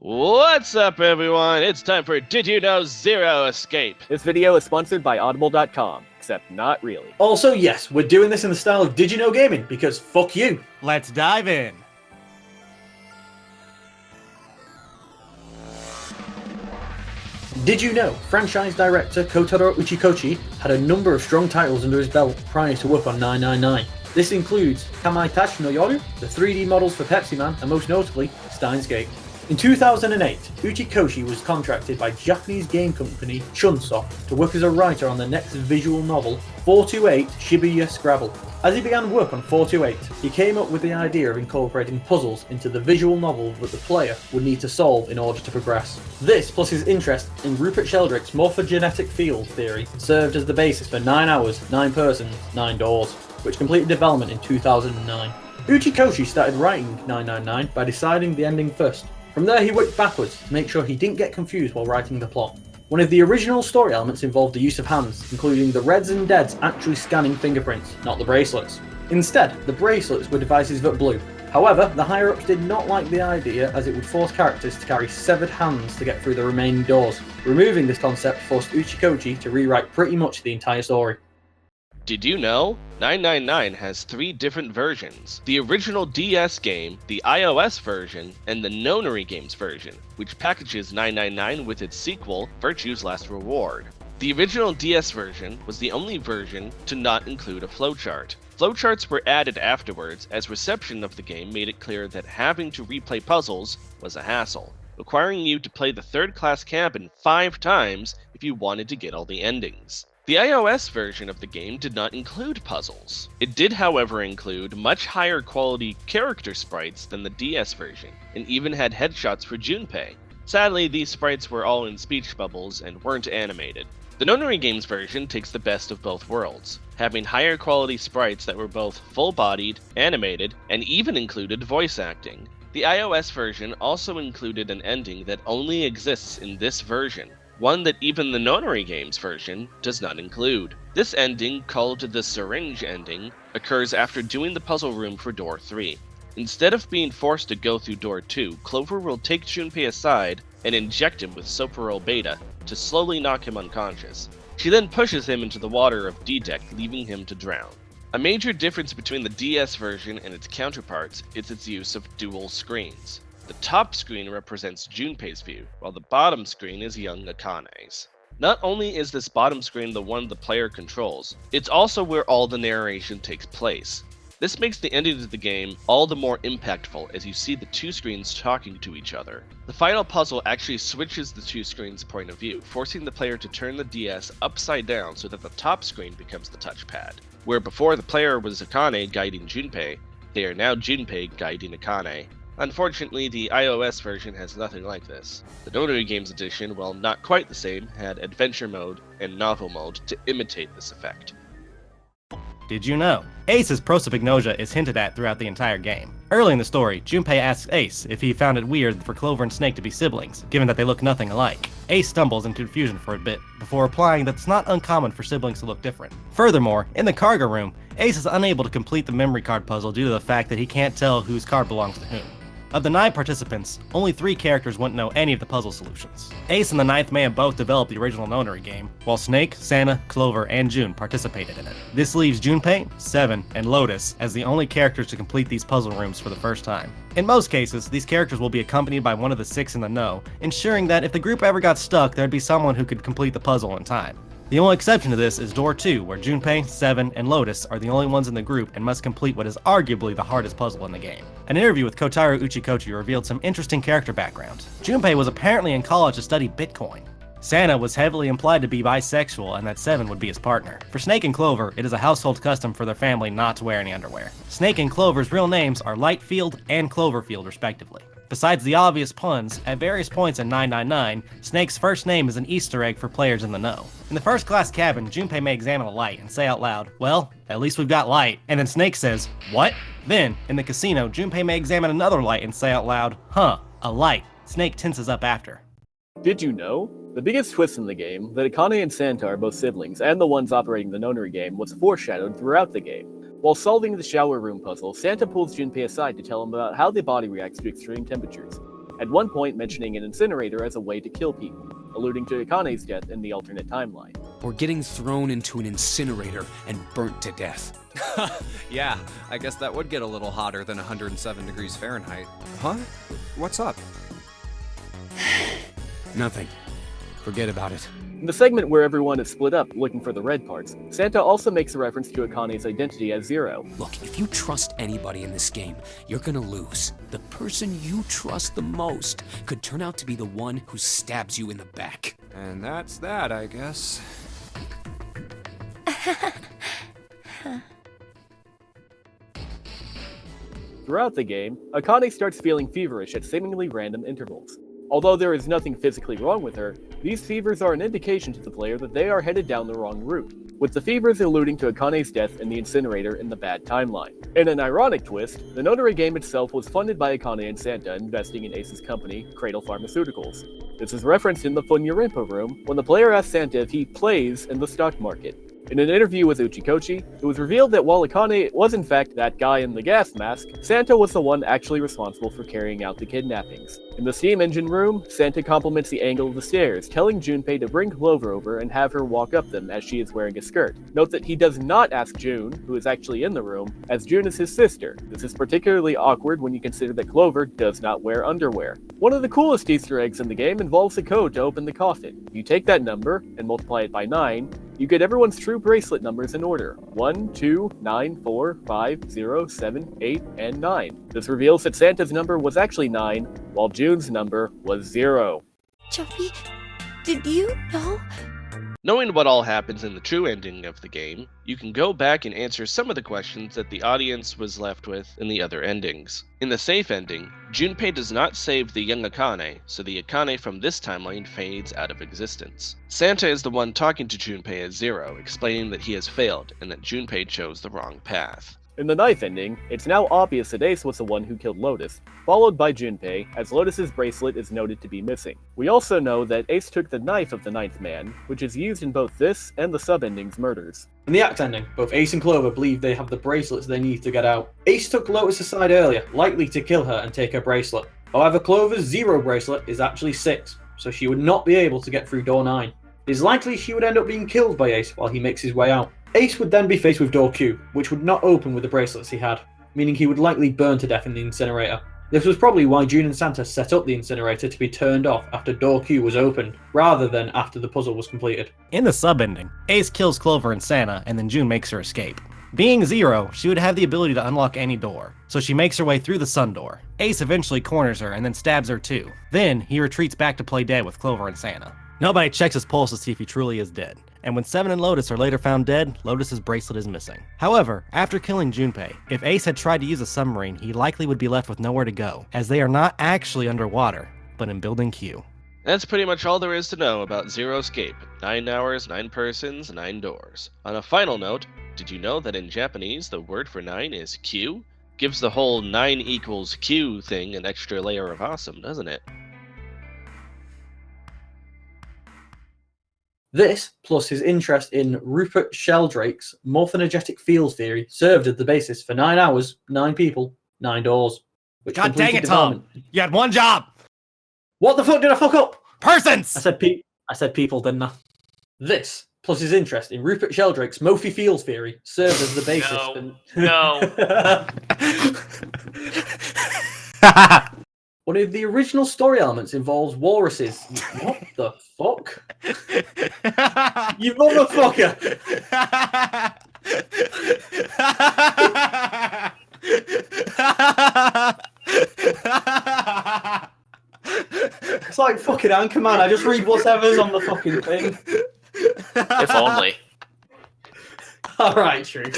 What's up, everyone? It's time for Did You Know Zero Escape. This video is sponsored by Audible.com, except not really. Also, yes, we're doing this in the style of Did You Know Gaming, because fuck you. Let's dive in. Did you know franchise director Kotaro Uchikoshi had a number of strong titles under his belt prior to work on 999? This includes Kamaitachi no Yoru, the 3D models for Pepsi Man, and most notably, Steins Gate. In 2008, Uchikoshi was contracted by Japanese game company Chunsoft to work as a writer on the next visual novel, 428 Shibuya Scrabble. As he began work on 428, he came up with the idea of incorporating puzzles into the visual novel that the player would need to solve in order to progress. This, plus his interest in Rupert Sheldrake's morphogenetic field theory, served as the basis for 9 Hours, 9 Persons, 9 Doors, which completed development in 2009. Uchikoshi started writing 999 by deciding the ending first. From there he worked backwards to make sure he didn't get confused while writing the plot. One of the original story elements involved the use of hands, including the Reds and Deads actually scanning fingerprints, not the bracelets. Instead, the bracelets were devices that blew. However, the higher-ups did not like the idea as it would force characters to carry severed hands to get through the remaining doors. Removing this concept forced Uchikoshi to rewrite pretty much the entire story. Did you know? 999 has 3 different versions. The original DS game, the iOS version, and the Nonary Games version, which packages 999 with its sequel, Virtue's Last Reward. The original DS version was the only version to not include a flowchart. Flowcharts were added afterwards as reception of the game made it clear that having to replay puzzles was a hassle, requiring you to play the third-class cabin 5 times if you wanted to get all the endings. The iOS version of the game did not include puzzles. It did, however, include much higher quality character sprites than the DS version, and even had headshots for Junpei. Sadly, these sprites were all in speech bubbles and weren't animated. The Nonary Games version takes the best of both worlds, having higher quality sprites that were both full-bodied, animated, and even included voice acting. The iOS version also included an ending that only exists in this version, one that even the Nonary Games version does not include. This ending, called the Syringe ending, occurs after doing the puzzle room for door 3. Instead of being forced to go through door 2, Clover will take Junpei aside and inject him with Soparol Beta to slowly knock him unconscious. She then pushes him into the water of D-Deck, leaving him to drown. A major difference between the DS version and its counterparts is its use of dual screens. The top screen represents Junpei's view, while the bottom screen is young Akane's. Not only is this bottom screen the one the player controls, it's also where all the narration takes place. This makes the ending of the game all the more impactful as you see the 2 screens talking to each other. The final puzzle actually switches the 2 screens' point of view, forcing the player to turn the DS upside down so that the top screen becomes the touchpad. Where before the player was Akane guiding Junpei, they are now Junpei guiding Akane. Unfortunately, the iOS version has nothing like this. The Nonary Games edition, while not quite the same, had Adventure Mode and Novel Mode to imitate this effect. Did you know? Ace's prosopagnosia is hinted at throughout the entire game. Early in the story, Junpei asks Ace if he found it weird for Clover and Snake to be siblings, given that they look nothing alike. Ace stumbles in confusion for a bit, before replying that it's not uncommon for siblings to look different. Furthermore, in the cargo room, Ace is unable to complete the memory card puzzle due to the fact that he can't tell whose card belongs to whom. Of the 9 participants, only 3 characters wouldn't know any of the puzzle solutions. Ace and the 9th may have both developed the original Nonary game, while Snake, Santa, Clover, and June participated in it. This leaves Junpei, Seven, and Lotus as the only characters to complete these puzzle rooms for the first time. In most cases, these characters will be accompanied by one of the 6 in the know, ensuring that if the group ever got stuck, there'd be someone who could complete the puzzle in time. The only exception to this is Door 2, where Junpei, Seven, and Lotus are the only ones in the group and must complete what is arguably the hardest puzzle in the game. An interview with Kotaro Uchikoshi revealed some interesting character background. Junpei was apparently in college to study Bitcoin. Santa was heavily implied to be bisexual and that Seven would be his partner. For Snake and Clover, it is a household custom for their family not to wear any underwear. Snake and Clover's real names are Lightfield and Cloverfield, respectively. Besides the obvious puns, at various points in 999, Snake's first name is an Easter egg for players in the know. In the first class cabin, Junpei may examine a light and say out loud, "Well, at least we've got light." And then Snake says, "What?" Then, in the casino, Junpei may examine another light and say out loud, "Huh, a light." Snake tenses up after. Did you know? The biggest twist in the game, that Akane and Santa are both siblings and the ones operating the Nonary game, was foreshadowed throughout the game. While solving the shower room puzzle, Santa pulls Junpei aside to tell him about how the body reacts to extreme temperatures. at one point mentioning an incinerator as a way to kill people, alluding to Akane's death in the alternate timeline. Or getting thrown into an incinerator and burnt to death. Yeah, I guess that would get a little hotter than 107 degrees Fahrenheit. Huh? What's up? Nothing. Forget about it. In the segment where everyone is split up looking for the red parts, Santa also makes a reference to Akane's identity as Zero. Look, if you trust anybody in this game, you're gonna lose. The person you trust the most could turn out to be the one who stabs you in the back. And that's that, I guess. Throughout the game, Akane starts feeling feverish at seemingly random intervals. Although there is nothing physically wrong with her, these fevers are an indication to the player that they are headed down the wrong route, with the fevers alluding to Akane's death in the incinerator in the bad timeline. In an ironic twist, the Nonary game itself was funded by Akane and Santa investing in Ace's company, Cradle Pharmaceuticals. This is referenced in the Funyurimpa room when the player asks Santa if he plays in the stock market. In an interview with Uchikochi, it was revealed that while Akane was in fact that guy in the gas mask, Santa was the one actually responsible for carrying out the kidnappings. In the steam engine room, Santa compliments the angle of the stairs, telling Junpei to bring Clover over and have her walk up them as she is wearing a skirt. Note that he does not ask June, who is actually in the room, as June is his sister. This is particularly awkward when you consider that Clover does not wear underwear. One of the coolest Easter eggs in the game involves a code to open the coffin. You take that number and multiply it by 9, you get everyone's true bracelet numbers in order: 1, 2, 9, 4, 5, 0, 7, 8, and 9. This reveals that Santa's number was actually 9, while June's number was 0. Joey, did you know? Knowing what all happens in the true ending of the game, you can go back and answer some of the questions that the audience was left with in the other endings. In the safe ending, Junpei does not save the young Akane, so the Akane from this timeline fades out of existence. Santa is the one talking to Junpei as Zero, explaining that he has failed and that Junpei chose the wrong path. In the ninth ending, it's now obvious that Ace was the one who killed Lotus, followed by Junpei, as Lotus's bracelet is noted to be missing. We also know that Ace took the knife of the ninth man, which is used in both this and the sub-ending's murders. In the act ending, both Ace and Clover believe they have the bracelets they need to get out. Ace took Lotus aside earlier, likely to kill her and take her bracelet. However, Clover's 0 bracelet is actually 6, so she would not be able to get through door 9. It is likely she would end up being killed by Ace while he makes his way out. Ace would then be faced with door Q, which would not open with the bracelets he had, meaning he would likely burn to death in the incinerator. This was probably why June and Santa set up the incinerator to be turned off after door Q was opened, rather than after the puzzle was completed. In the sub-ending, Ace kills Clover and Santa, and then June makes her escape. Being Zero, she would have the ability to unlock any door, so she makes her way through the sun door. Ace eventually corners her and then stabs her too. Then, he retreats back to play dead with Clover and Santa. Nobody checks his pulse to see if he truly is dead, and when Seven and Lotus are later found dead, Lotus's bracelet is missing. However, after killing Junpei, if Ace had tried to use a submarine, he likely would be left with nowhere to go, as they are not actually underwater, but in Building Q. That's pretty much all there is to know about Zero Escape. 9 hours, 9 persons, 9 doors. On a final note, did you know that in Japanese the word for 9 is Q? Gives the whole 9 equals Q thing an extra layer of awesome, doesn't it? This, plus his interest in Rupert Sheldrake's morphogenetic field theory, served as the basis for 9 hours, 9 people, 9 doors. Which God dang completed it, Tom! development. You had one job! What the fuck did I fuck up? Persons! I said people, didn't I? This, plus his interest in Rupert Sheldrake's Morphy field theory, served as the basis No. One of the original story elements involves walruses. What the fuck? You motherfucker! It's like fucking Anchorman. I just read whatever's on the fucking thing. If only. Alright, true.